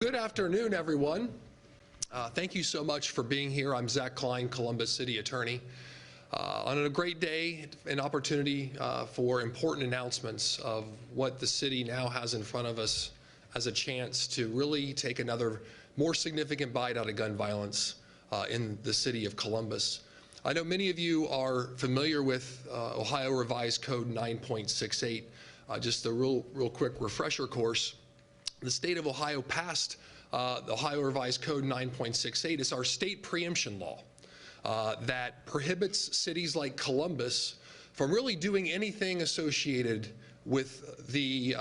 Good afternoon, everyone. Thank you so much for being here. I'm Zach Klein, Columbus City Attorney. On a great day, an opportunity for important announcements of what the city now has in front of us as a chance to really take another more significant bite out of gun violence in the city of Columbus. I know many of you are familiar with Ohio Revised Code 9.68. Just a real quick refresher course. The state of Ohio passed the Ohio Revised Code 9.68. It's our state preemption law that prohibits cities like Columbus from really doing anything associated with the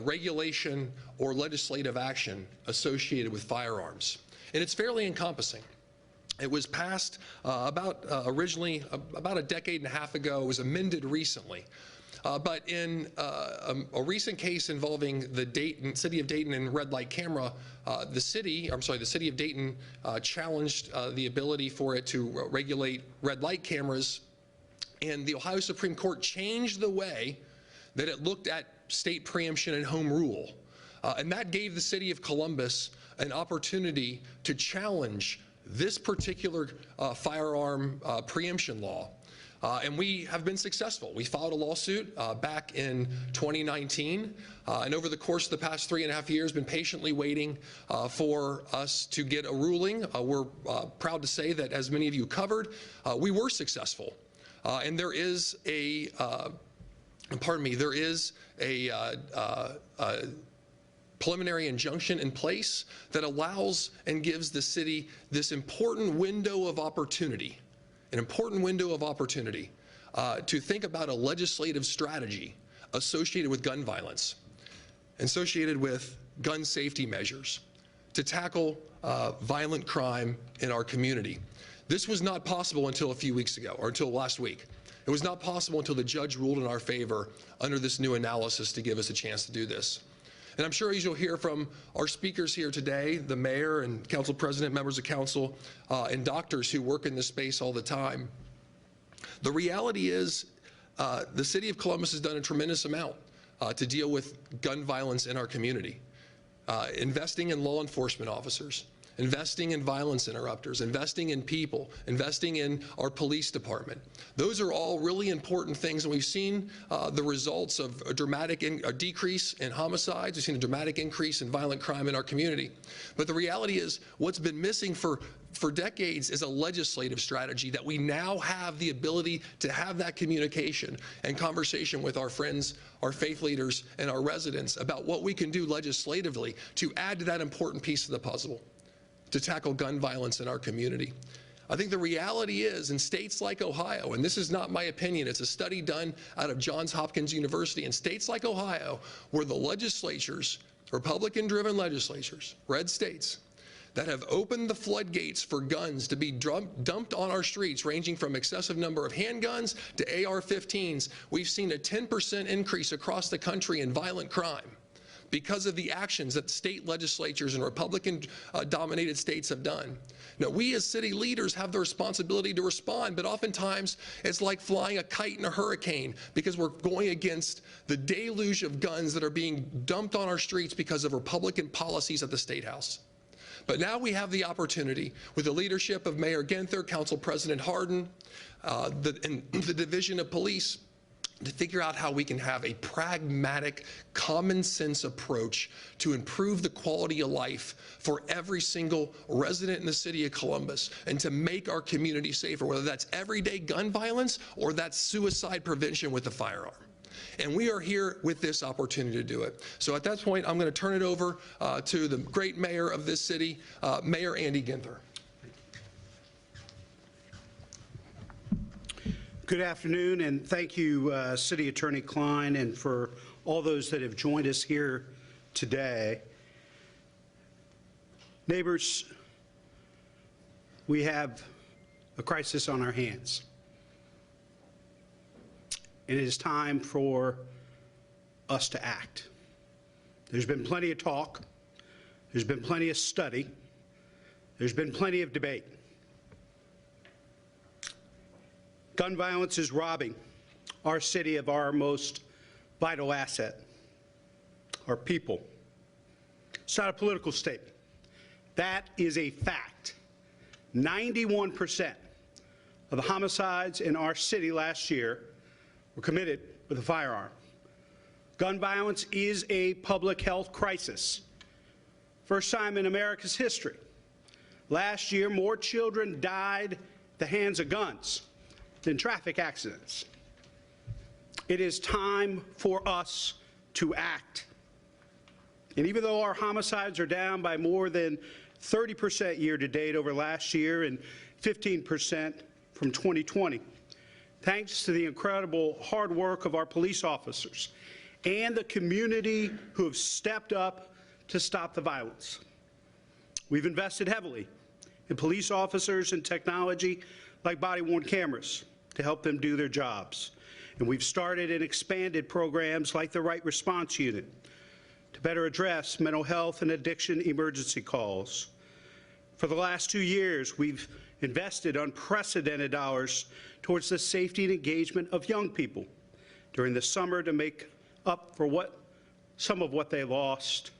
regulation or legislative action associated with firearms. And it's fairly encompassing. It was passed originally about a decade and a half ago. It was amended recently. But in a recent case involving the city of Dayton and red light camera, the city of Dayton challenged the ability for it to regulate red light cameras, and the Ohio Supreme Court changed the way that it looked at state preemption and home rule. And that gave the city of Columbus an opportunity to challenge this particular firearm preemption law. And we have been successful. We filed a lawsuit back in 2019, and over the course of the past 3.5 years, been patiently waiting for us to get a ruling. We're proud to say that, as many of you covered, we were successful. And there is a preliminary injunction in place that allows and gives the city this important window of opportunity. An important window of opportunity to think about a legislative strategy associated with gun violence, associated with gun safety measures, to tackle violent crime in our community. This was not possible until a few weeks ago, or until last week. It was not possible until the judge ruled in our favor under this new analysis to give us a chance to do this. And I'm sure, as you'll hear from our speakers here today, the mayor and council president, members of council, and doctors who work in this space all the time, the reality is the city of Columbus has done a tremendous amount to deal with gun violence in our community, investing in law enforcement officers, investing in violence interrupters, investing in people, investing in our police department. Those are all really important things, and we've seen the results of a dramatic decrease in homicides. We've seen a dramatic increase in violent crime in our community. But the reality is, what's been missing for decades is a legislative strategy that we now have the ability to have that communication and conversation with our friends, our faith leaders, and our residents about what we can do legislatively to add to that important piece of the puzzle to tackle gun violence in our community. I think the reality is, in states like Ohio, and this is not my opinion, it's a study done out of Johns Hopkins University, in states like Ohio, where the legislatures, Republican-driven legislatures, red states, that have opened the floodgates for guns to be dumped on our streets, ranging from excessive number of handguns to AR-15s, we've seen a 10% increase across the country in violent crime, because of the actions that state legislatures and Republican-dominated states have done. Now, we as city leaders have the responsibility to respond, but oftentimes it's like flying a kite in a hurricane, because we're going against the deluge of guns that are being dumped on our streets because of Republican policies at the State House. But now we have the opportunity, with the leadership of Mayor Ginther, Council President Hardin, and the Division of Police, to figure out how we can have a pragmatic, common sense approach to improve the quality of life for every single resident in the city of Columbus, and to make our community safer, whether that's everyday gun violence or that's suicide prevention with a firearm. And we are here with this opportunity to do it. So at that point, I'm going to turn it over to the great mayor of this city, Mayor Andy Ginther. Good afternoon, and thank you, City Attorney Klein, and for all those that have joined us here today. Neighbors, we have a crisis on our hands. And it is time for us to act. There's been plenty of talk. There's been plenty of study. There's been plenty of debate. Gun violence is robbing our city of our most vital asset, our people. It's not a political statement. That is a fact. 91% of the homicides in our city last year were committed with a firearm. Gun violence is a public health crisis. First time in America's history. Last year, more children died at the hands of guns than traffic accidents. It is time for us to act. And even though our homicides are down by more than 30% year to date over last year and 15% from 2020, thanks to the incredible hard work of our police officers and the community who have stepped up to stop the violence. We've invested heavily in police officers and technology like body-worn cameras to help them do their jobs. And we've started and expanded programs like the Right Response Unit to better address mental health and addiction emergency calls. For the last 2 years, we've invested unprecedented dollars towards the safety and engagement of young people during the summer to make up for some of what they lost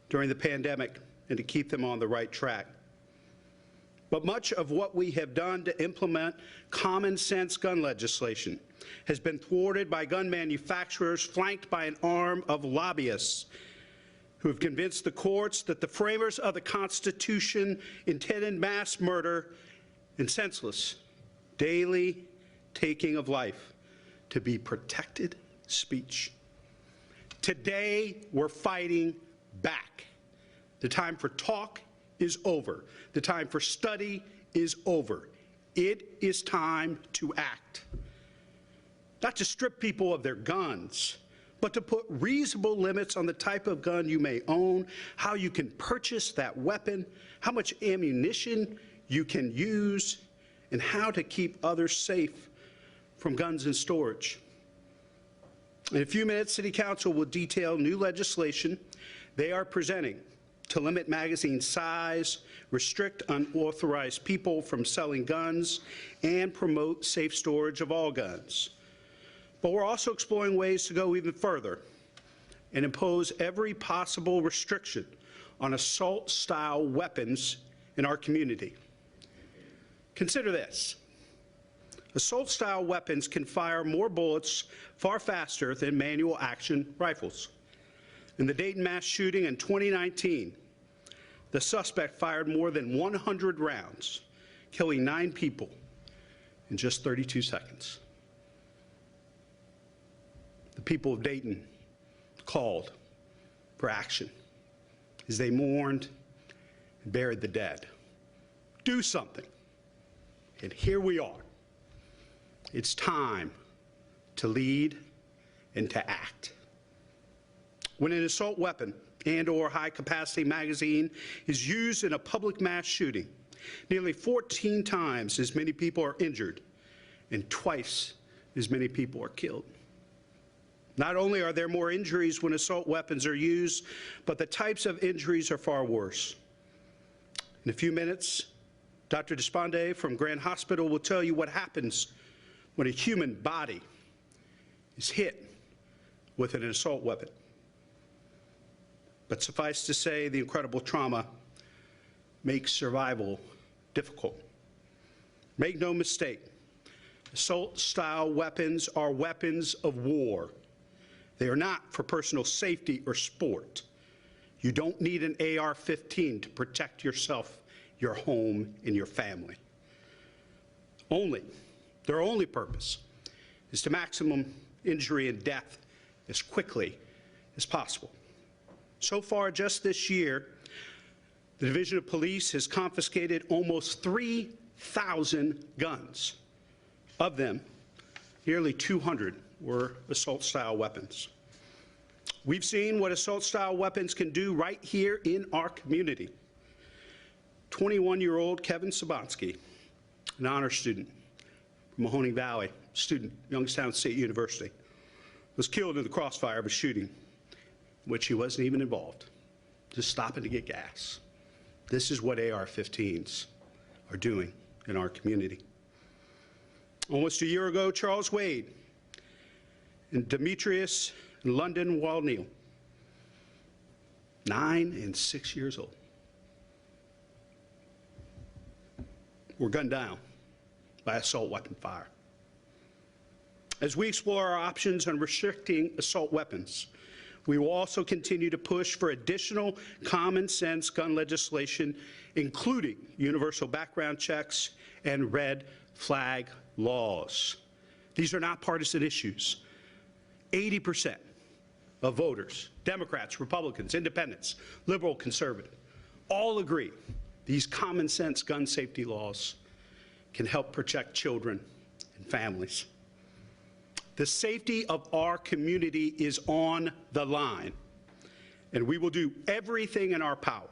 during the pandemic and to keep them on the right track. But much of what we have done to implement common sense gun legislation has been thwarted by gun manufacturers flanked by an arm of lobbyists who have convinced the courts that the framers of the Constitution intended mass murder and senseless daily taking of life to be protected speech. Today, we're fighting back. The time for talk is over. The time for study is over. It is time to act. Not to strip people of their guns, but to put reasonable limits on the type of gun you may own, how you can purchase that weapon, how much ammunition you can use, and how to keep others safe from guns in storage. In a few minutes, City Council will detail new legislation they are presenting to limit magazine size, restrict unauthorized people from selling guns, and promote safe storage of all guns. But we're also exploring ways to go even further and impose every possible restriction on assault-style weapons in our community. Consider this. Assault-style weapons can fire more bullets far faster than manual action rifles. In the Dayton mass shooting in 2019, the suspect fired more than 100 rounds, killing 9 people in just 32 seconds. The people of Dayton called for action as they mourned and buried the dead. Do something. And here we are. It's time to lead and to act. When an assault weapon and/or high-capacity magazine is used in a public mass shooting, nearly 14 times as many people are injured and twice as many people are killed. Not only are there more injuries when assault weapons are used, but the types of injuries are far worse. In a few minutes, Dr. Deshpande from Grant Hospital will tell you what happens when a human body is hit with an assault weapon. But suffice to say, the incredible trauma makes survival difficult. Make no mistake, assault-style weapons are weapons of war. They are not for personal safety or sport. You don't need an AR-15 to protect yourself, your home, and your family. Their only purpose is to maximum injury and death as quickly as possible. So far, just this year, the Division of Police has confiscated almost 3,000 guns. Of them, nearly 200 were assault-style weapons. We've seen what assault-style weapons can do right here in our community. 21-year-old Kevin Sabansky, an honor student from Mahoning Valley, student, Youngstown State University, was killed in the crossfire of a shooting in which he wasn't even involved, just stopping to get gas. This is what AR-15s are doing in our community. Almost a year ago, Charles Wade and Demetrius and London Walneal, 9 and 6 years old, were gunned down by assault weapon fire. As we explore our options on restricting assault weapons, we will also continue to push for additional common sense gun legislation, including universal background checks and red flag laws. These are not partisan issues. 80% of voters, Democrats, Republicans, Independents, liberal, conservative, all agree these common sense gun safety laws can help protect children and families. The safety of our community is on the line, and we will do everything in our power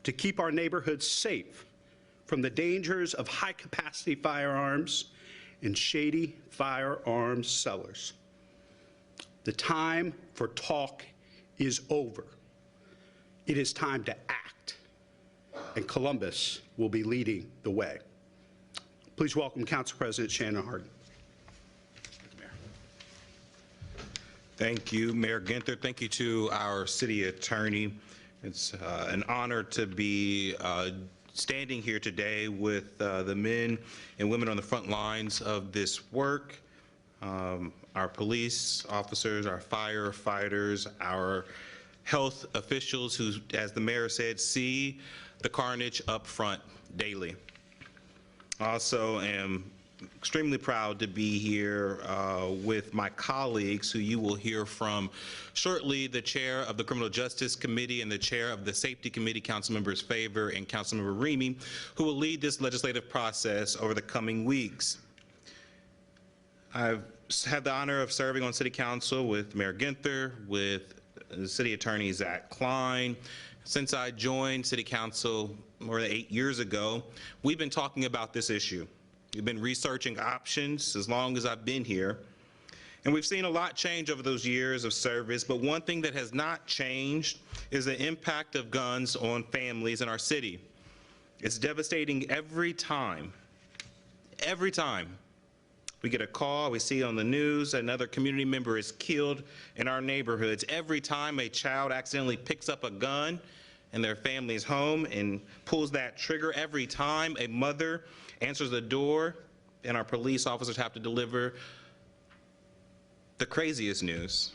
to keep our neighborhoods safe from the dangers of high-capacity firearms and shady firearms sellers. The time for talk is over. It is time to act, and Columbus will be leading the way. Please welcome Council President Shannon Hardin. Thank you, Mayor Ginther. Thank you to our city attorney. It's an honor to be standing here today with the men and women on the front lines of this work, our police officers, our firefighters, our health officials who, as the mayor said, see the carnage up front daily. I also am extremely proud to be here with my colleagues who you will hear from shortly, the chair of the Criminal Justice Committee and the chair of the Safety Committee, Councilmembers Favor and Councilmember Remy, who will lead this legislative process over the coming weeks. I've had the honor of serving on City Council with Mayor Ginther, with City Attorney Zach Klein. Since I joined City Council more than 8 years ago, we've been talking about this issue. We've been researching options as long as I've been here. And we've seen a lot change over those years of service, but one thing that has not changed is the impact of guns on families in our city. It's devastating every time we get a call, we see on the news another community member is killed in our neighborhoods. Every time a child accidentally picks up a gun in their family's home and pulls that trigger, every time a mother answers the door and our police officers have to deliver the craziest news,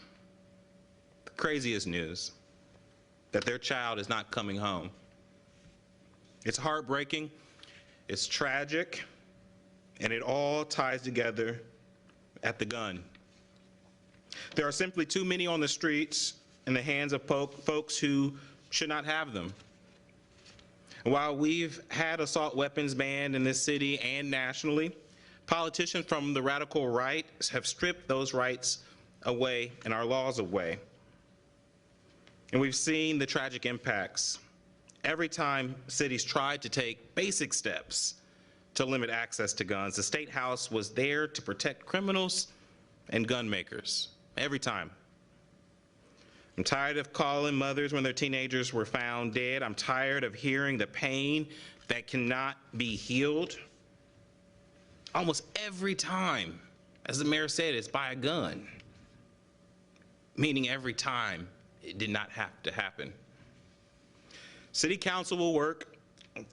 that their child is not coming home. It's heartbreaking, it's tragic, and it all ties together at the gun. There are simply too many on the streets in the hands of folks who should not have them. While we've had assault weapons banned in this city and nationally, politicians from the radical right have stripped those rights away and our laws away. And we've seen the tragic impacts. Every time cities tried to take basic steps to limit access to guns, the State House was there to protect criminals and gun makers, every time. I'm tired of calling mothers when their teenagers were found dead. I'm tired of hearing the pain that cannot be healed. Almost every time, as the mayor said, it's by a gun, meaning every time it did not have to happen. City Council will work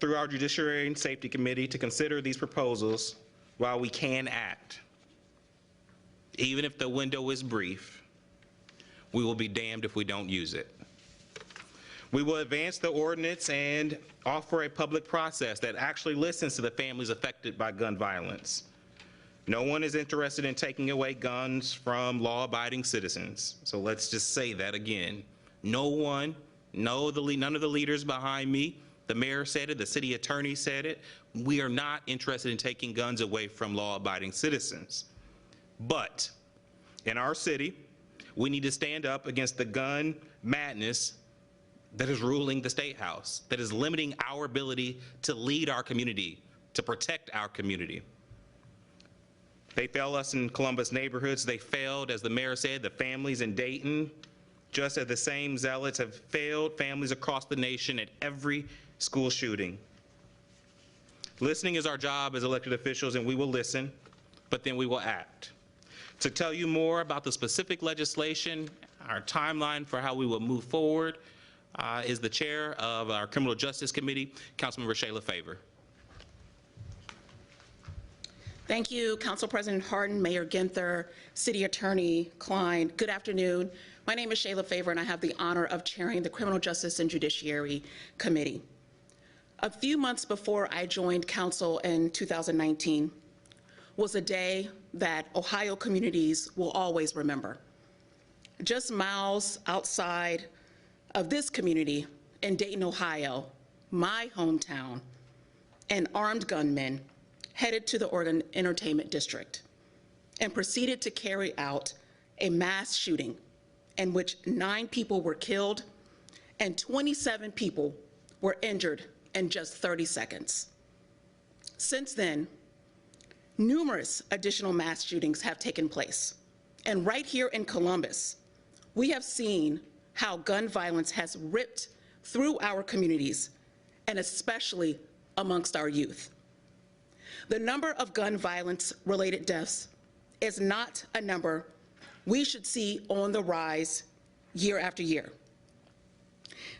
through our Judiciary and Safety Committee to consider these proposals while we can act. Even if the window is brief, we will be damned if we don't use it. We will advance the ordinance and offer a public process that actually listens to the families affected by gun violence. No one is interested in taking away guns from law-abiding citizens. So let's just say that again. No one, none of the leaders behind me, the mayor said it, the city attorney said it, we are not interested in taking guns away from law-abiding citizens. But in our city, we need to stand up against the gun madness that is ruling the State House, that is limiting our ability to lead our community, to protect our community. They fail us in Columbus neighborhoods. They failed, as the mayor said, the families in Dayton, just as the same zealots have failed families across the nation at every school shooting. Listening is our job as elected officials, and we will listen, but then we will act. To tell you more about the specific legislation, our timeline for how we will move forward, is the chair of our Criminal Justice Committee, Councilmember Shayla Favor. Thank you, Council President Hardin, Mayor Ginther, City Attorney Klein. Good afternoon. My name is Shayla Favor, and I have the honor of chairing the Criminal Justice and Judiciary Committee. A few months before I joined Council in 2019 was a day that Ohio communities will always remember. Just miles outside of this community in Dayton, Ohio, my hometown, an armed gunman headed to the Oregon Entertainment District and proceeded to carry out a mass shooting in which 9 people were killed and 27 people were injured in just 30 seconds. Since then, numerous additional mass shootings have taken place. And right here in Columbus, we have seen how gun violence has ripped through our communities, and especially amongst our youth. The number of gun violence-related deaths is not a number we should see on the rise year after year.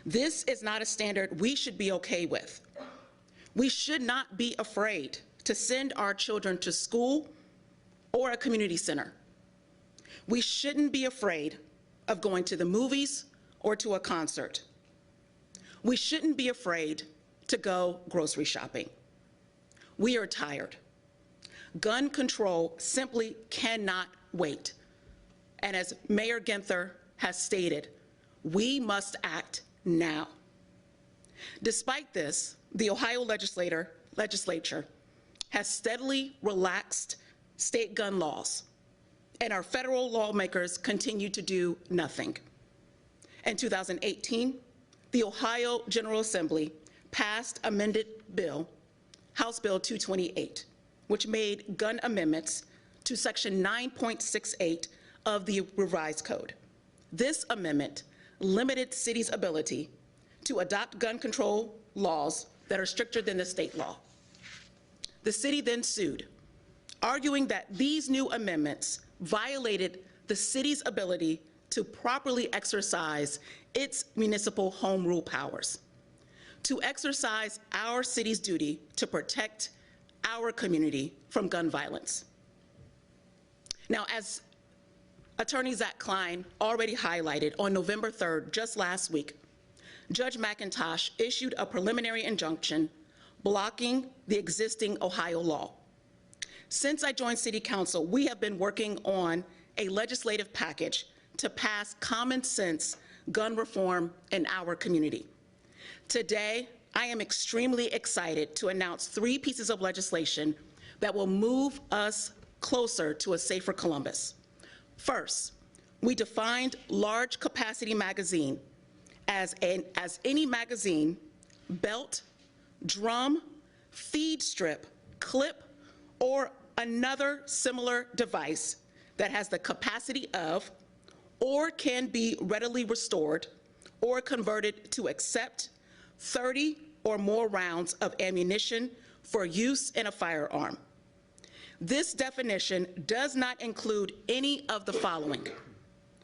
This is not a standard we should be okay with. We should not be afraid to send our children to school or a community center. We shouldn't be afraid of going to the movies or to a concert. We shouldn't be afraid to go grocery shopping. We are tired. Gun control simply cannot wait. And as Mayor Ginther has stated, we must act now. Despite this, the Ohio legislature has steadily relaxed state gun laws, and our federal lawmakers continue to do nothing. In 2018, the Ohio General Assembly passed amended bill, House Bill 228, which made gun amendments to Section 9.68 of the revised code. This amendment limited cities' ability to adopt gun control laws that are stricter than the state law. The city then sued, arguing that these new amendments violated the city's ability to properly exercise its municipal home rule powers, to exercise our city's duty to protect our community from gun violence. Now, as Attorney Zach Klein already highlighted, on November 3rd, just last week, Judge McIntosh issued a preliminary injunction blocking the existing Ohio law. Since I joined City Council, we have been working on a legislative package to pass common sense gun reform in our community. Today, I am extremely excited to announce 3 pieces of legislation that will move us closer to a safer Columbus. First, we defined large capacity magazine as any magazine, belt, drum, feed strip, clip, or another similar device that has the capacity of or can be readily restored or converted to accept 30 or more rounds of ammunition for use in a firearm. This definition does not include any of the following.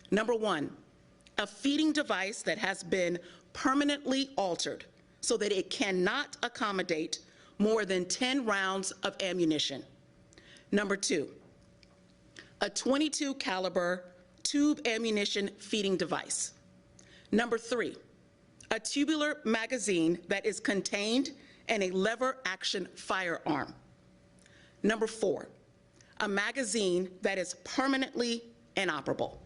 Number 1, a feeding device that has been permanently altered so that it cannot accommodate more than 10 rounds of ammunition. Number 2, a .22 caliber tube ammunition feeding device. Number 3, a tubular magazine that is contained in a lever action firearm. Number 4, a magazine that is permanently inoperable.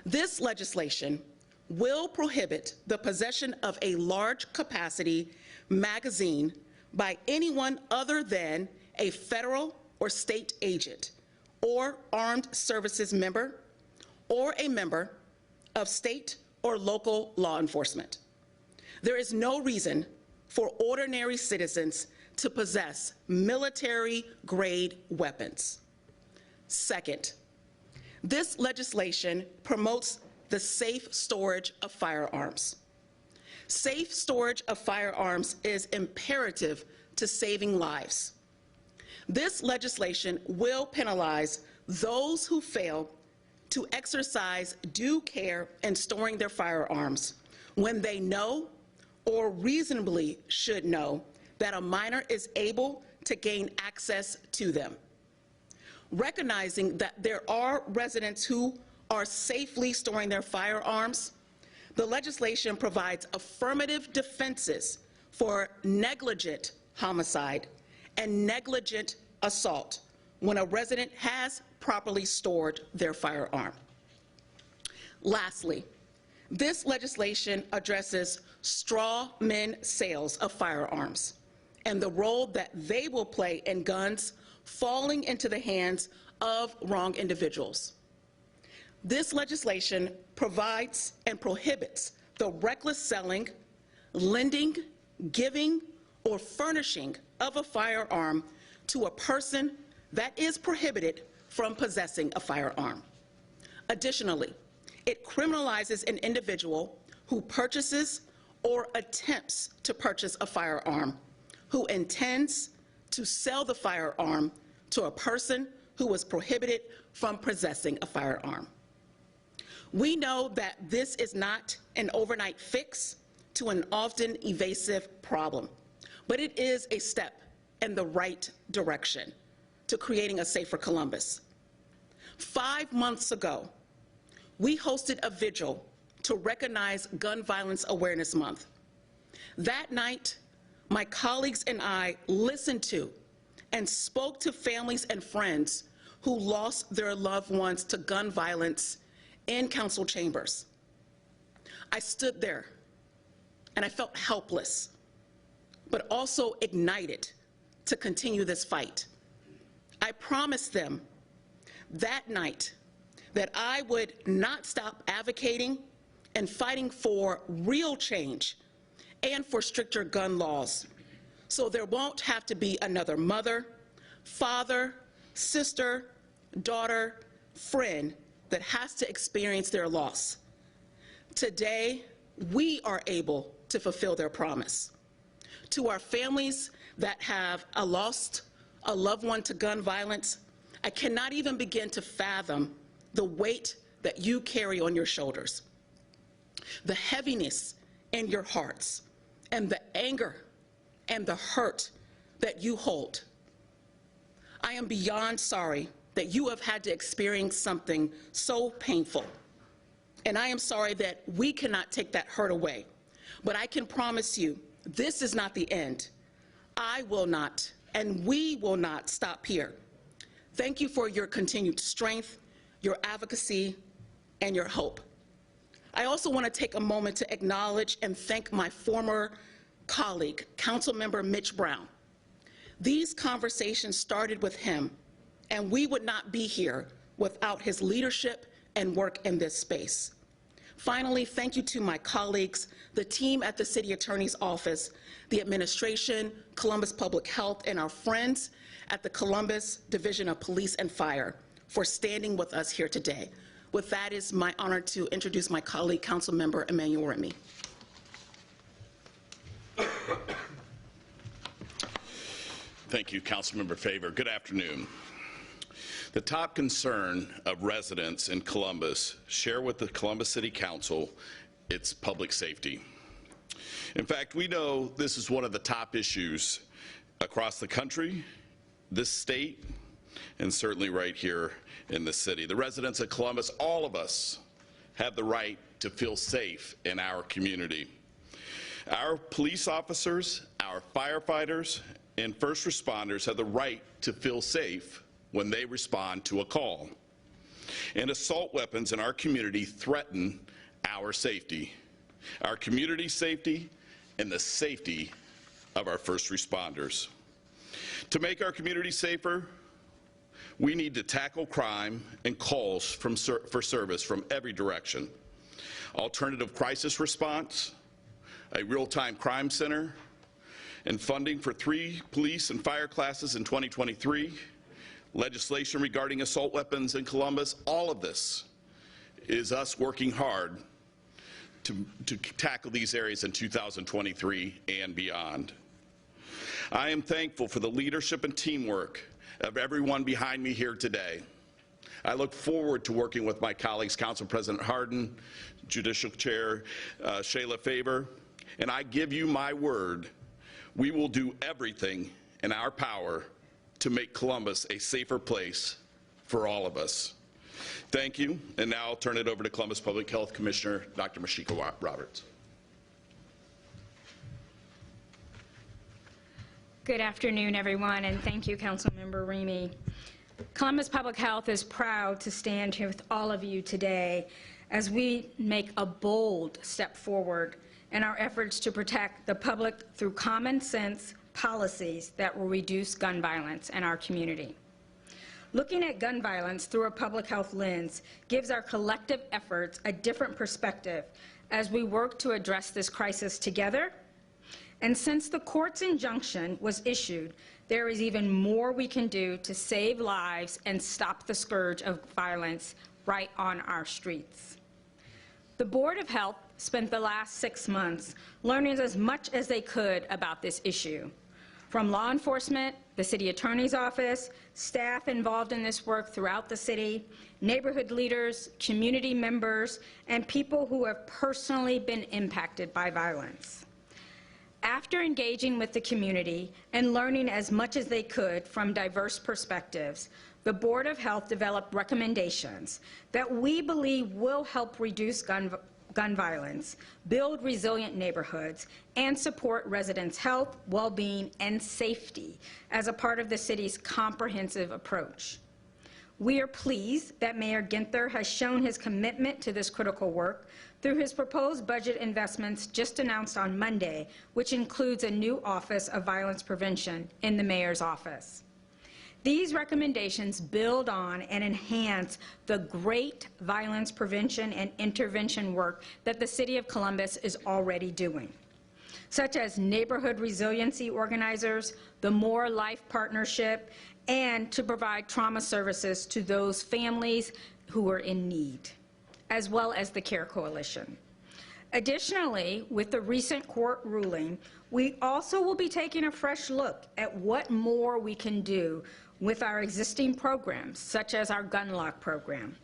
This legislation will prohibit the possession of a large capacity magazine by anyone other than a federal or state agent or armed services member or a member of state or local law enforcement. There is no reason for ordinary citizens to possess military-grade weapons. Second, this legislation promotes the safe storage of firearms. Safe storage of firearms is imperative to saving lives. This legislation will penalize those who fail to exercise due care in storing their firearms when they know or reasonably should know that a minor is able to gain access to them. Recognizing that there are residents who are safely storing their firearms, the legislation provides affirmative defenses for negligent homicide and negligent assault when a resident has properly stored their firearm. Lastly, this legislation addresses straw man sales of firearms and the role that they will play in guns falling into the hands of wrong individuals. This legislation provides and prohibits the reckless selling, lending, giving, or furnishing of a firearm to a person that is prohibited from possessing a firearm. Additionally, it criminalizes an individual who purchases or attempts to purchase a firearm, who intends to sell the firearm to a person who was prohibited from possessing a firearm. We know that this is not an overnight fix to an often evasive problem, but it is a step in the right direction to creating a safer Columbus. 5 months ago, we hosted a vigil to recognize Gun Violence Awareness Month. That night, my colleagues and I listened to and spoke to families and friends who lost their loved ones to gun violence in council chambers. I stood there and I felt helpless, but also ignited to continue this fight. I promised them that night that I would not stop advocating and fighting for real change and for stricter gun laws, so there won't have to be another mother, father, sister, daughter, friend that has to experience their loss. Today, we are able to fulfill their promise. To our families that have lost a loved one to gun violence, I cannot even begin to fathom the weight that you carry on your shoulders, the heaviness in your hearts, and the anger and the hurt that you hold. I am beyond sorry that you have had to experience something so painful. And I am sorry that we cannot take that hurt away. But I can promise you, this is not the end. I will not, and we will not stop here. Thank you for your continued strength, your advocacy, and your hope. I also want to take a moment to acknowledge and thank my former colleague, Councilmember Mitch Brown. These conversations started with him, and we would not be here without his leadership and work in this space. Finally, thank you to my colleagues, the team at the City Attorney's Office, the administration, Columbus Public Health, and our friends at the Columbus Division of Police and Fire for standing with us here today. With that, it is my honor to introduce my colleague, Councilmember Emmanuel Remy. Thank you, Councilmember Favor. Good afternoon. The top concern of residents in Columbus share with the Columbus City Council its public safety. In fact, we know this is one of the top issues across the country, this state, and certainly right here in the city. The residents of Columbus, all of us, have the right to feel safe in our community. Our police officers, our firefighters, and first responders have the right to feel safe when they respond to a call. And assault weapons in our community threaten our safety, our community safety, and the safety of our first responders. To make our community safer, we need to tackle crime and calls for service from every direction. Alternative crisis response, a real-time crime center, and funding for 3 police and fire classes in 2023, legislation regarding assault weapons in Columbus. All of this is us working hard to tackle these areas in 2023 and beyond. I am thankful for the leadership and teamwork of everyone behind me here today. I look forward to working with my colleagues, Council President Hardin, Judicial Chair Shayla Favor, and I give you my word, we will do everything in our power to make Columbus a safer place for all of us. Thank you, and now I'll turn it over to Columbus Public Health Commissioner, Dr. Mashika Roberts. Good afternoon, everyone, and thank you, Councilmember Remy. Columbus Public Health is proud to stand here with all of you today as we make a bold step forward in our efforts to protect the public through common sense policies that will reduce gun violence in our community. Looking at gun violence through a public health lens gives our collective efforts a different perspective as we work to address this crisis together. And since the court's injunction was issued, there is even more we can do to save lives and stop the scourge of violence right on our streets. The Board of Health spent the last 6 months learning as much as they could about this issue. From law enforcement, the city attorney's office, staff involved in this work throughout the city, neighborhood leaders, community members, and people who have personally been impacted by violence. After engaging with the community and learning as much as they could from diverse perspectives, the Board of Health developed recommendations that we believe will help reduce gun violence, build resilient neighborhoods, and support residents' health, well-being, and safety as a part of the city's comprehensive approach. We are pleased that Mayor Ginther has shown his commitment to this critical work through his proposed budget investments just announced on Monday, which includes a new Office of Violence Prevention in the Mayor's office. These recommendations build on and enhance the great violence prevention and intervention work that the City of Columbus is already doing, such as neighborhood resiliency organizers, the More Life Partnership, and to provide trauma services to those families who are in need, as well as the CARE Coalition. Additionally, with the recent court ruling, we also will be taking a fresh look at what more we can do with our existing programs, such as our gun lock program.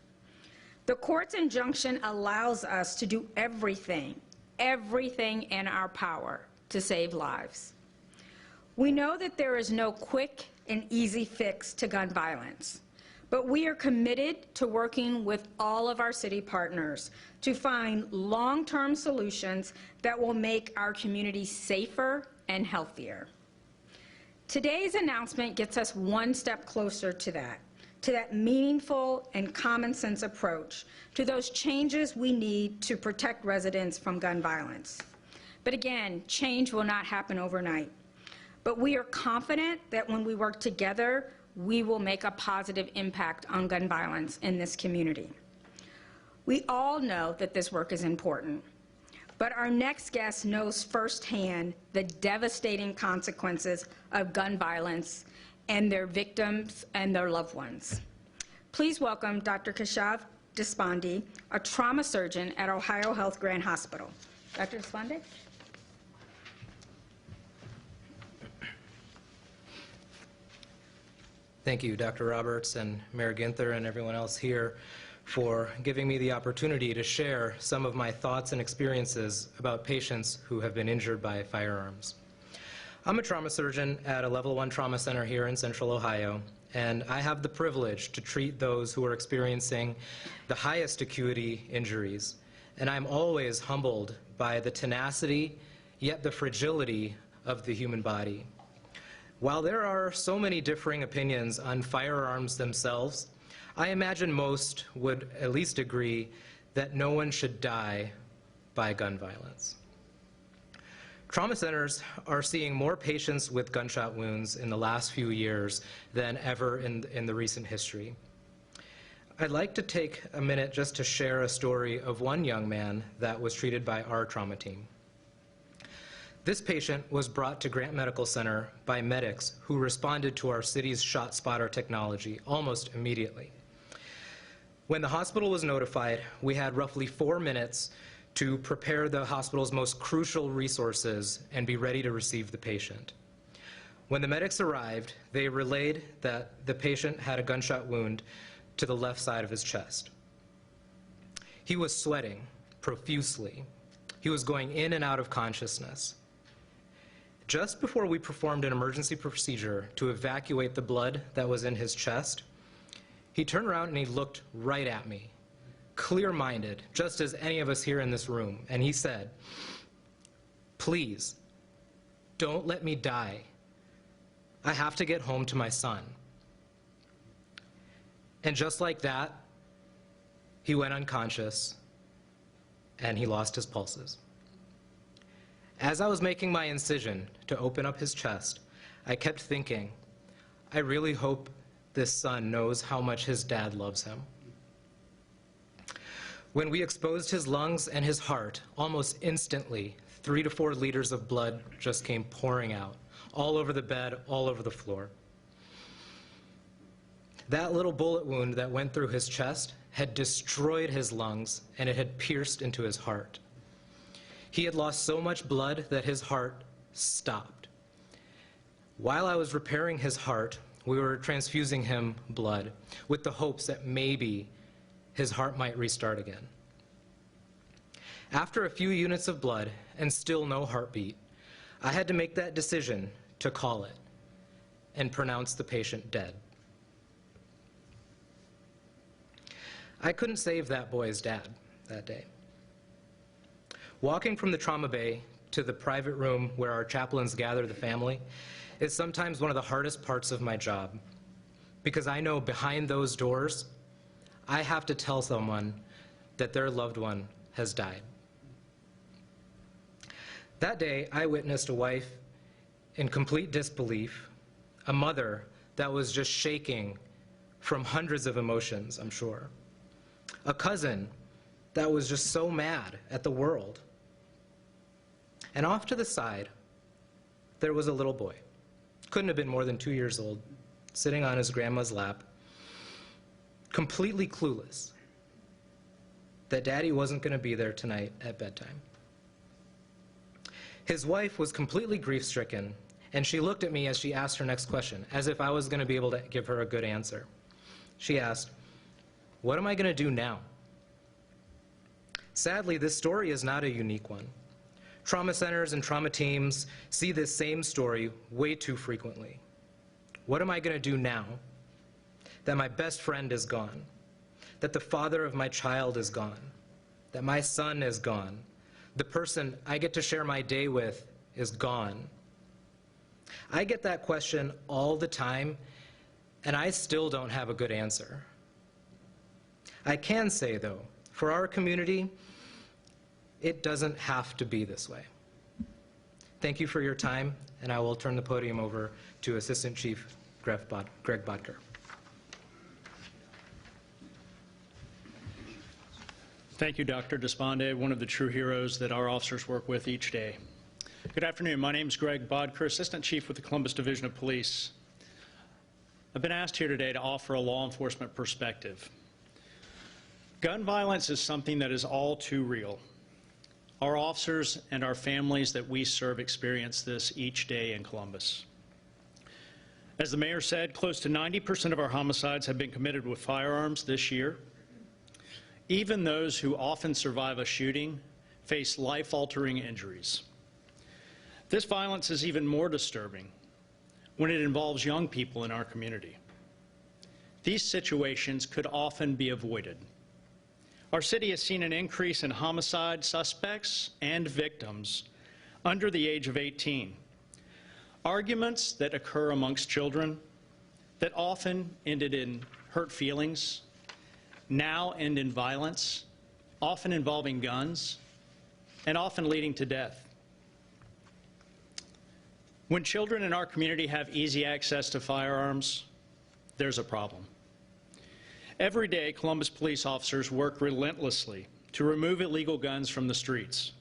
The court's injunction allows us to do everything in our power to save lives. We know that there is no quick and easy fix to gun violence, but we are committed to working with all of our city partners to find long-term solutions that will make our community safer and healthier. Today's announcement gets us one step closer to that meaningful and common sense approach to those changes we need to protect residents from gun violence. But again, change will not happen overnight. But we are confident that when we work together, we will make a positive impact on gun violence in this community. We all know that this work is important, but our next guest knows firsthand the devastating consequences of gun violence and their victims and their loved ones. Please welcome Dr. Keshav Deshpande, a trauma surgeon at Ohio Health Grand Hospital. Dr. Deshpande? Thank you, Dr. Roberts and Mayor Ginther and everyone else here for giving me the opportunity to share some of my thoughts and experiences about patients who have been injured by firearms. I'm a trauma surgeon at a Level 1 trauma center here in Central Ohio, and I have the privilege to treat those who are experiencing the highest acuity injuries. And I'm always humbled by the tenacity, yet the fragility of the human body. While there are so many differing opinions on firearms themselves, I imagine most would at least agree that no one should die by gun violence. Trauma centers are seeing more patients with gunshot wounds in the last few years than ever in the recent history. I'd like to take a minute just to share a story of one young man that was treated by our trauma team. This patient was brought to Grant Medical Center by medics who responded to our city's ShotSpotter technology almost immediately. When the hospital was notified, we had roughly 4 minutes to prepare the hospital's most crucial resources and be ready to receive the patient. When the medics arrived, they relayed that the patient had a gunshot wound to the left side of his chest. He was sweating profusely. He was going in and out of consciousness. Just before we performed an emergency procedure to evacuate the blood that was in his chest, he turned around and he looked right at me, clear-minded, just as any of us here in this room, and he said, "Please, don't let me die. I have to get home to my son." And just like that, he went unconscious and he lost his pulses. As I was making my incision to open up his chest, I kept thinking, I really hope this son knows how much his dad loves him. When we exposed his lungs and his heart, almost instantly, 3 to 4 liters of blood just came pouring out, all over the bed, all over the floor. That little bullet wound that went through his chest had destroyed his lungs, and it had pierced into his heart. He had lost so much blood that his heart stopped. While I was repairing his heart, we were transfusing him blood with the hopes that maybe his heart might restart again. After a few units of blood and still no heartbeat, I had to make that decision to call it and pronounce the patient dead. I couldn't save that boy's dad that day. Walking from the trauma bay to the private room where our chaplains gather the family is sometimes one of the hardest parts of my job, because I know behind those doors, I have to tell someone that their loved one has died. That day, I witnessed a wife in complete disbelief, a mother that was just shaking from hundreds of emotions, I'm sure, a cousin that was just so mad at the world. And off to the side, there was a little boy. Couldn't have been more than 2 years old, sitting on his grandma's lap, completely clueless that Daddy wasn't going to be there tonight at bedtime. His wife was completely grief-stricken, and she looked at me as she asked her next question, as if I was going to be able to give her a good answer. She asked, "What am I going to do now?" Sadly, this story is not a unique one. Trauma centers and trauma teams see this same story way too frequently. What am I going to do now that my best friend is gone, that the father of my child is gone, that my son is gone, the person I get to share my day with is gone? I get that question all the time, and I still don't have a good answer. I can say, though, for our community, it doesn't have to be this way. Thank you for your time, and I will turn the podium over to Assistant Chief Greg Bodker. Thank you, Dr. Despande, one of the true heroes that our officers work with each day. Good afternoon. My name is Greg Bodker, Assistant Chief with the Columbus Division of Police. I've been asked here today to offer a law enforcement perspective. Gun violence is something that is all too real. Our officers and our families that we serve experience this each day in Columbus. As the mayor said, close to 90% of our homicides have been committed with firearms this year. Even those who often survive a shooting face life-altering injuries. This violence is even more disturbing when it involves young people in our community. These situations could often be avoided. Our city has seen an increase in homicide suspects and victims under the age of 18. Arguments that occur amongst children that often ended in hurt feelings now end in violence, often involving guns, and often leading to death. When children in our community have easy access to firearms, there's a problem. Every day, Columbus police officers work relentlessly to remove illegal guns from the streets.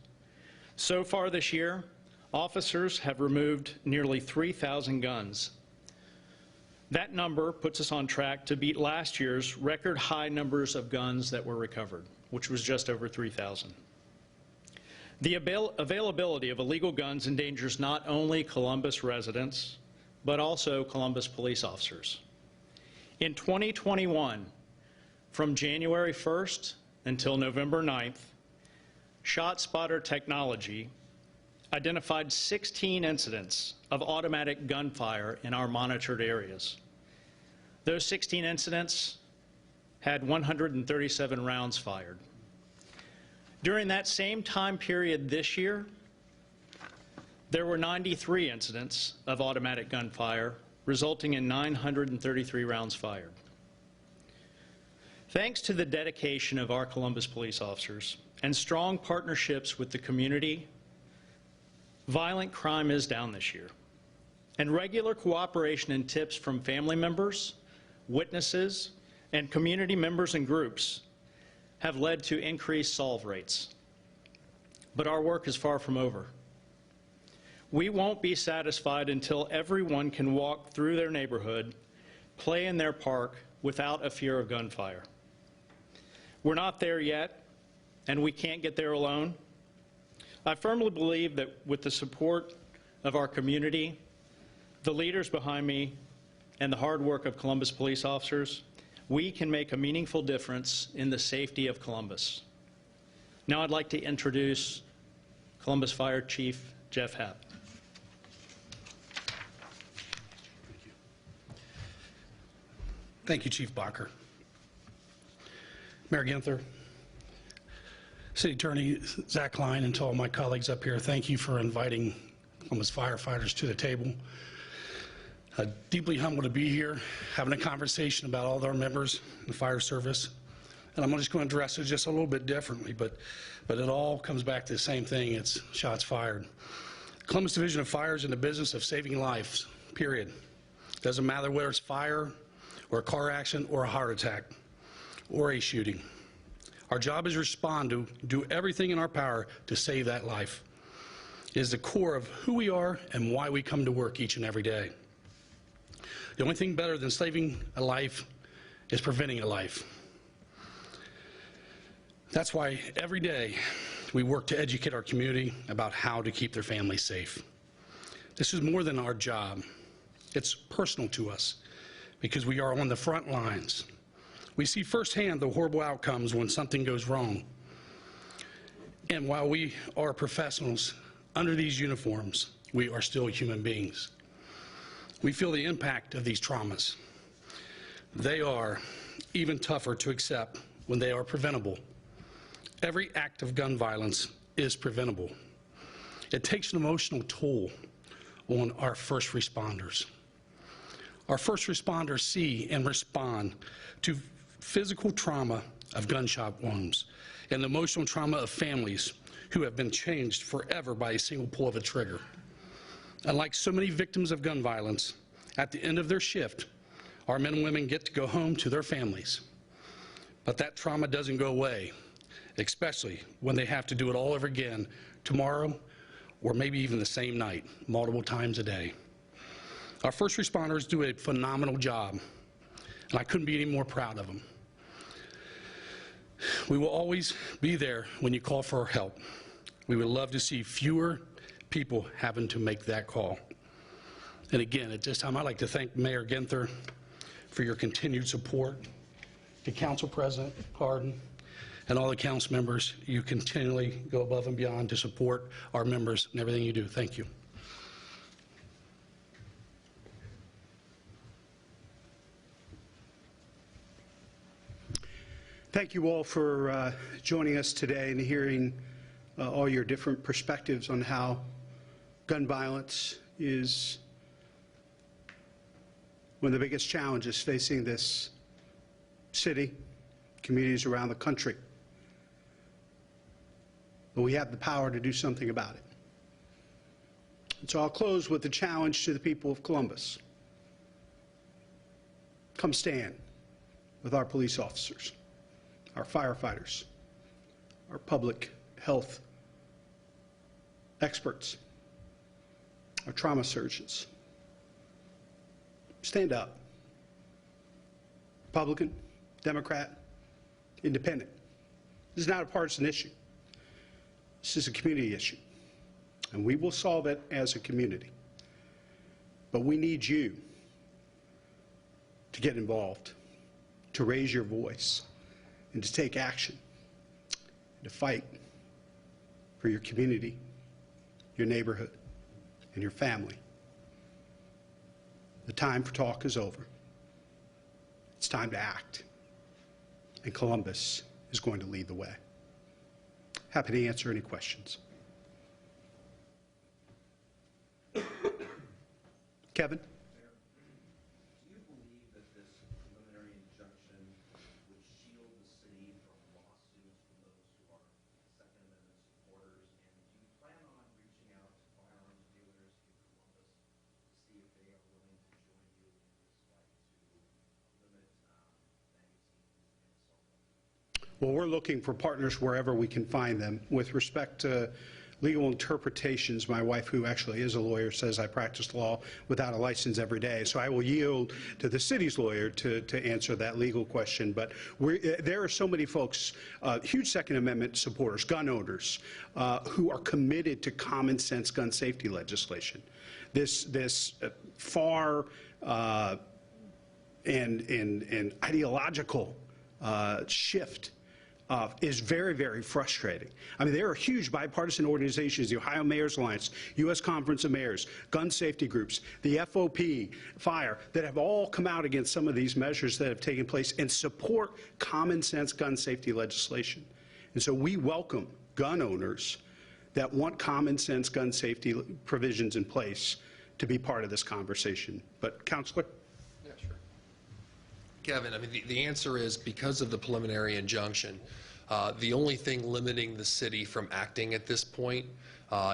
So far this year, officers have removed nearly 3,000 guns. That number puts us on track to beat last year's record high numbers of guns that were recovered, which was just over 3,000. The availability of illegal guns endangers not only Columbus residents, but also Columbus police officers. In 2021, From January 1st until November 9th, ShotSpotter technology identified 16 incidents of automatic gunfire in our monitored areas. Those 16 incidents had 137 rounds fired. During that same time period this year, there were 93 incidents of automatic gunfire, resulting in 933 rounds fired. Thanks to the dedication of our Columbus police officers and strong partnerships with the community, violent crime is down this year. And regular cooperation and tips from family members, witnesses, and community members and groups have led to increased solve rates. But our work is far from over. We won't be satisfied until everyone can walk through their neighborhood, play in their park without a fear of gunfire. We're not there yet, and we can't get there alone. I firmly believe that with the support of our community, the leaders behind me, and the hard work of Columbus police officers, we can make a meaningful difference in the safety of Columbus. Now I'd like to introduce Columbus Fire Chief Jeff Happ. Thank you, Chief Bacher. Mayor Ginther, City Attorney Zach Klein, and to all my colleagues up here, thank you for inviting Columbus firefighters to the table. Deeply humbled to be here, having a conversation about all of our members in the fire service. And I'm just going to address it just a little bit differently, but it all comes back to the same thing. It's shots fired. Columbus Division of Fire is in the business of saving lives, period. Doesn't matter whether it's fire or a car accident or a heart attack or a shooting. Our job is to respond, to do everything in our power to save that life. It is the core of who we are and why we come to work each and every day. The only thing better than saving a life is preventing a life. That's why every day we work to educate our community about how to keep their families safe. This is more than our job. It's personal to us because we are on the front lines. We see firsthand the horrible outcomes when something goes wrong. And while we are professionals under these uniforms, we are still human beings. We feel the impact of these traumas. They are even tougher to accept when they are preventable. Every act of gun violence is preventable. It takes an emotional toll on our first responders. Our first responders see and respond to physical trauma of gunshot wounds and the emotional trauma of families who have been changed forever by a single pull of a trigger. Unlike so many victims of gun violence, at the end of their shift, our men and women get to go home to their families. But that trauma doesn't go away, especially when they have to do it all over again tomorrow or maybe even the same night, multiple times a day. Our first responders do a phenomenal job, and I couldn't be any more proud of them. We will always be there when you call for our help. We would love to see fewer people having to make that call. And again, at this time, I'd like to thank Mayor Ginther for your continued support, to Council President Hardin, and all the council members. You continually go above and beyond to support our members and everything you do. Thank you. Thank you all for joining us today and hearing all your different perspectives on how gun violence is one of the biggest challenges facing this city, communities around the country. But we have the power to do something about it. And so I'll close with the challenge to the people of Columbus. Come stand with our police officers, our firefighters, our public health experts, our trauma surgeons. Stand up. Republican, Democrat, Independent. This is not a partisan issue. This is a community issue, and we will solve it as a community. But we need you to get involved, to raise your voice, and to take action, and to fight for your community, your neighborhood, and your family. The time for talk is over. It's time to act. And Columbus is going to lead the way. Happy to answer any questions. Kevin? Do you believe that this preliminary injunction would shield the city from lawsuits from those who are Second Amendment supporters? And do you plan on reaching out to firearms dealers in Columbus to see if they are willing to join you in this fight to limit magazines and so on? Well, we're looking for partners wherever we can find them. With respect to legal interpretations, my wife, who actually is a lawyer, says I practice law without a license every day. So I will yield to the city's lawyer to answer that legal question. But there are so many folks, huge Second Amendment supporters, gun owners, who are committed to common sense gun safety legislation. This far and ideological shift is very, very frustrating. I mean, there are huge bipartisan organizations, the Ohio Mayor's Alliance, U.S. Conference of Mayors, gun safety groups, the FOP, FIRE, that have all come out against some of these measures that have taken place and support common sense gun safety legislation. And so we welcome gun owners that want common sense gun safety provisions in place to be part of this conversation. But, Counselor? Yeah, sure. Kevin, I mean, the answer is because of the preliminary injunction, the only thing limiting the city from acting at this point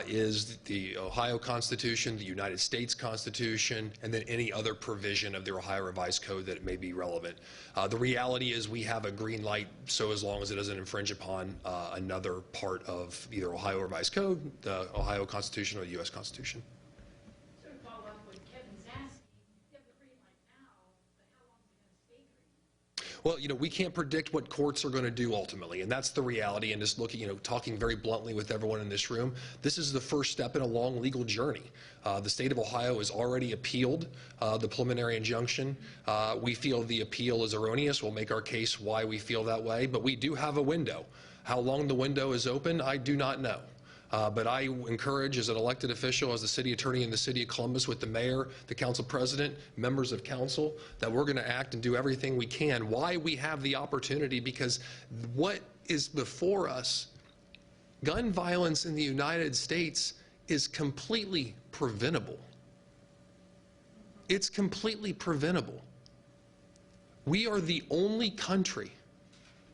is the Ohio Constitution, the United States Constitution, and then any other provision of the Ohio Revised Code that may be relevant. The reality is we have a green light, so as long as it doesn't infringe upon another part of either Ohio Revised Code, the Ohio Constitution, or the U.S. Constitution. Sort of follow up what Kevin's asking. You have the green light now, but how long is it going to stay green? Well, you know, we can't predict what courts are going to do ultimately, and that's the reality. And just looking, you know, talking very bluntly with everyone in this room, this is the first step in a long legal journey. The state of Ohio has already appealed the preliminary injunction. We feel the appeal is erroneous. We'll make our case why we feel that way, but we do have a window. How long the window is open, I do not know. But I encourage, as an elected official, as the city attorney in the city of Columbus, with the mayor, the council president, members of council, that we're going to act and do everything we can. Why we have the opportunity, because what is before us, gun violence in the United States is completely preventable. It's completely preventable. We are the only country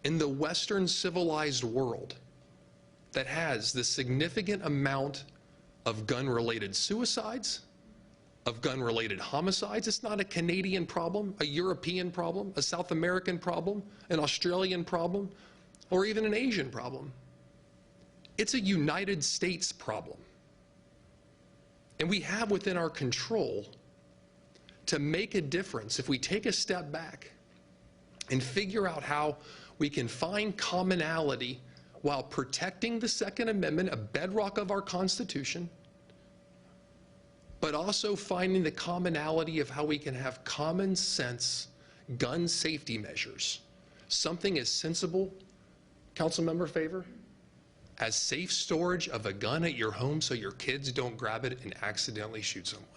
in the Western civilized world that has the significant amount of gun-related suicides, of gun-related homicides. It's not a Canadian problem, a European problem, a South American problem, an Australian problem, or even an Asian problem. It's a United States problem. And we have within our control to make a difference if we take a step back and figure out how we can find commonality while protecting the Second Amendment, a bedrock of our Constitution, but also finding the commonality of how we can have common sense gun safety measures. Something as sensible, Councilmember Favor, as safe storage of a gun at your home so your kids don't grab it and accidentally shoot someone.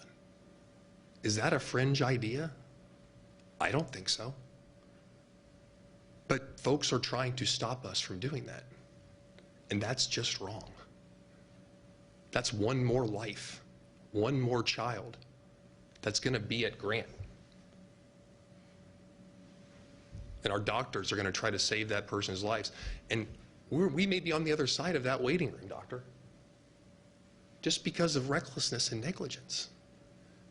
Is that a fringe idea? I don't think so. But folks are trying to stop us from doing that. And that's just wrong. That's one more life, one more child that's going to be at Grant. And our doctors are going to try to save that person's lives. And we may be on the other side of that waiting room, doctor, just because of recklessness and negligence,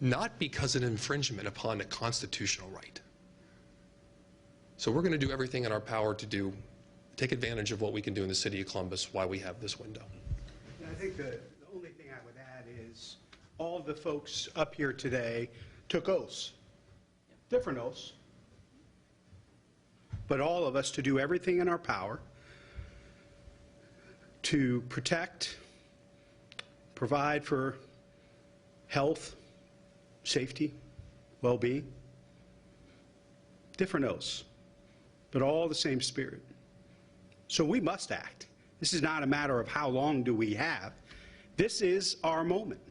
not because of infringement upon a constitutional right. So we're going to do everything in our power to take advantage of what we can do in the city of Columbus while we have this window. And I think the only thing I would add is all of the folks up here today took oaths, different oaths, but all of us to do everything in our power to protect, provide for health, safety, well-being. Different oaths, but all the same spirit. So we must act. This is not a matter of how long do we have. This is our moment.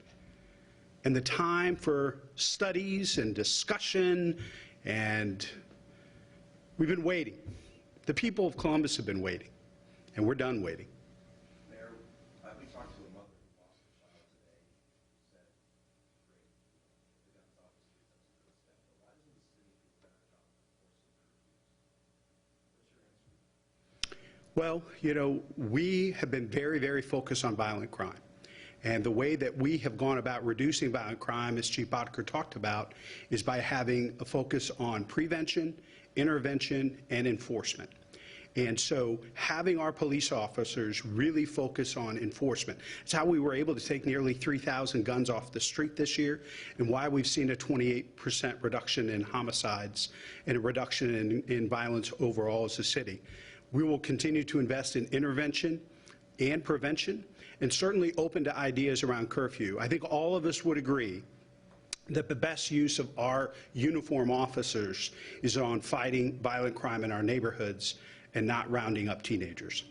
And the time for studies and discussion, and we've been waiting. The people of Columbus have been waiting, and we're done waiting. Mayor, we talked to a mother who lost her child today, who said, great, the guns off the streets, that's a good step, but why doesn't the city do a better job of enforcing curfews? What's your answer? Well, you know, we have been very, very focused on violent crime. And the way that we have gone about reducing violent crime, as Chief Bodker talked about, is by having a focus on prevention, intervention, and enforcement. And so having our police officers really focus on enforcement. It's how we were able to take nearly 3,000 guns off the street this year, and why we've seen a 28% reduction in homicides and a reduction in violence overall as a city. We will continue to invest in intervention and prevention, and certainly open to ideas around curfew. I think all of us would agree that the best use of our uniform officers is on fighting violent crime in our neighborhoods and not rounding up teenagers.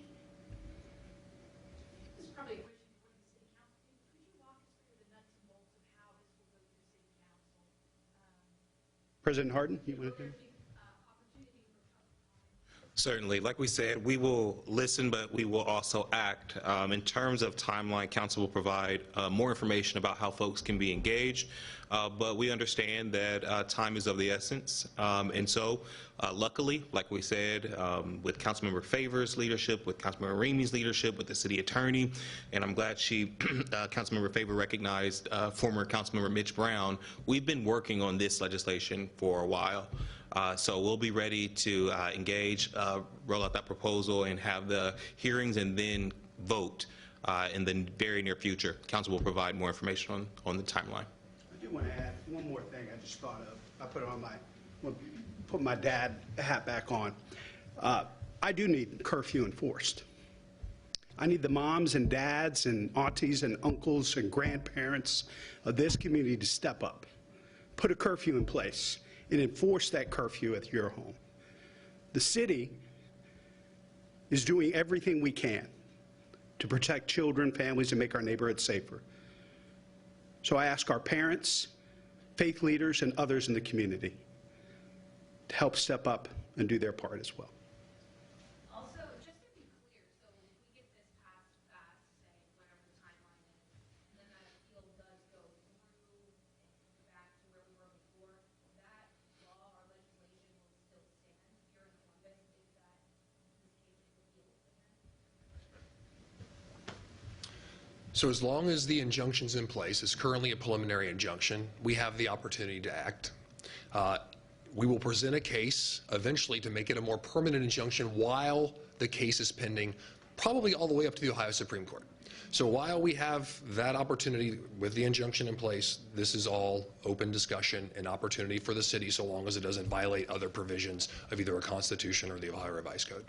This is probably a question for the city council. Could you walk us through the nuts and bolts of how this will go through city council? President Hardin, you want to? Certainly. Like we said, we will listen, but we will also act. In terms of timeline, council will provide more information about how folks can be engaged, but we understand that time is of the essence. And so, luckily, like we said, with Councilmember Favor's leadership, with Councilmember Ramey's leadership, with the city attorney, and I'm glad Councilmember Favor recognized former Councilmember Mitch Brown, we've been working on this legislation for a while. So we'll be ready to engage, roll out that proposal, and have the hearings and then vote in the very near future. Council will provide more information on the timeline. I do want to add one more thing I just thought of. I put my dad hat back on. I do need curfew enforced. I need the moms and dads and aunties and uncles and grandparents of this community to step up, put a curfew in place, and enforce that curfew at your home. The city is doing everything we can to protect children, families, and make our neighborhoods safer. So I ask our parents, faith leaders, and others in the community to help step up and do their part as well. Also, just to be clear, so if we get this passed fast, say, whatever the timeline is, and then that appeal does go through and back to where we were before, that law or legislation will still stand here in Columbus if that, this case is appealed again? So as long as the injunction's in place, it's currently a preliminary injunction, we have the opportunity to act. We will present a case eventually to make it a more permanent injunction while the case is pending, probably all the way up to the Ohio Supreme Court. So while we have that opportunity with the injunction in place, this is all open discussion and opportunity for the city so long as it doesn't violate other provisions of either a constitution or the Ohio Revised Code.